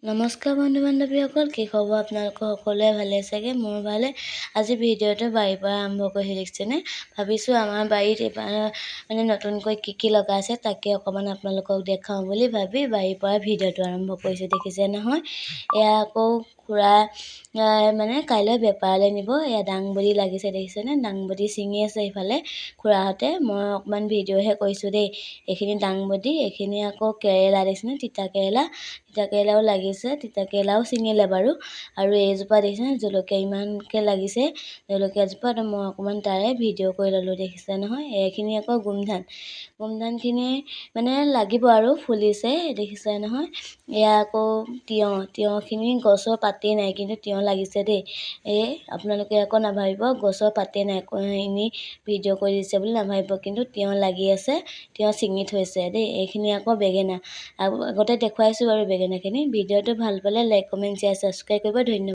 নমস্কাৰ বন্ধু বান্ধৱীসকল, কি খবৰ আপোনালোকৰ? সকলোৱে ভালে চাগে? মোৰ ভালে। আজি ভিডিঅ'টো বাৰীৰ পৰা আৰম্ভ কৰি দেখিছেনে? ভাবিছোঁ আমাৰ বাৰীত এইবাৰ নতুনকৈ কি লগাইছে তাকে অকণমান আপোনালোকক দেখাওঁ বুলি ভাবি বাৰীৰ পৰা ভিডিঅ'টো আৰম্ভ কৰিছোঁ। দেখিছে নহয়, এয়া আকৌ খুৰা কাইলৈ বেপাৰলৈ নিব। এয়া দাংবডি লাগিছে, দেখিছেনে? দাংবডি ছিঙি আছে ইফালে খুৰাহঁতে। মই অকণমান ভিডিঅ'হে কৰিছোঁ দেই। এইখিনি দাংবডি, এইখিনি আকৌ কেৰেলা, দেখিছেনে? তিতা কেৰেলাও লাগিছে, তিতা কেৰেলাও ছিঙিলে বাৰু। আৰু এইজোপা দেখিছেনে জলকীয়া ইমানকৈ লাগিছে জলকীয়াজোপাত। মই অকণমান তাৰে ভিডিঅ' কৰি ল'লোঁ, দেখিছে নহয়। এইখিনি আকৌ গোমধানখিনি লাগিব আৰু ফুলিছে, দেখিছে নহয়। এয়া আকৌ তিয়ঁহখিনি গছৰ পাতেই নাই, কিন্তু তিয়ঁহ লাগিছে দেই। আপোনালোকে আকৌ নাভাবিব গছৰ পাতেই নাই, এনেই ভিডিঅ' কৰি দিছে বুলি নাভাবিব, কিন্তু তিয়ঁহ লাগি আছে, তিয়ঁহ ছিঙি থৈছে দেই। এইখিনি আকৌ বেঙেনা, আগতে দেখুৱাইছোঁ বাৰু বেঙেনাখিনি। ভিডিঅ'টো ভাল পালে লাইক, কমেণ্ট, শ্বেয়াৰ, ছাবস্ক্ৰাইব কৰিব। ধন্যবাদ।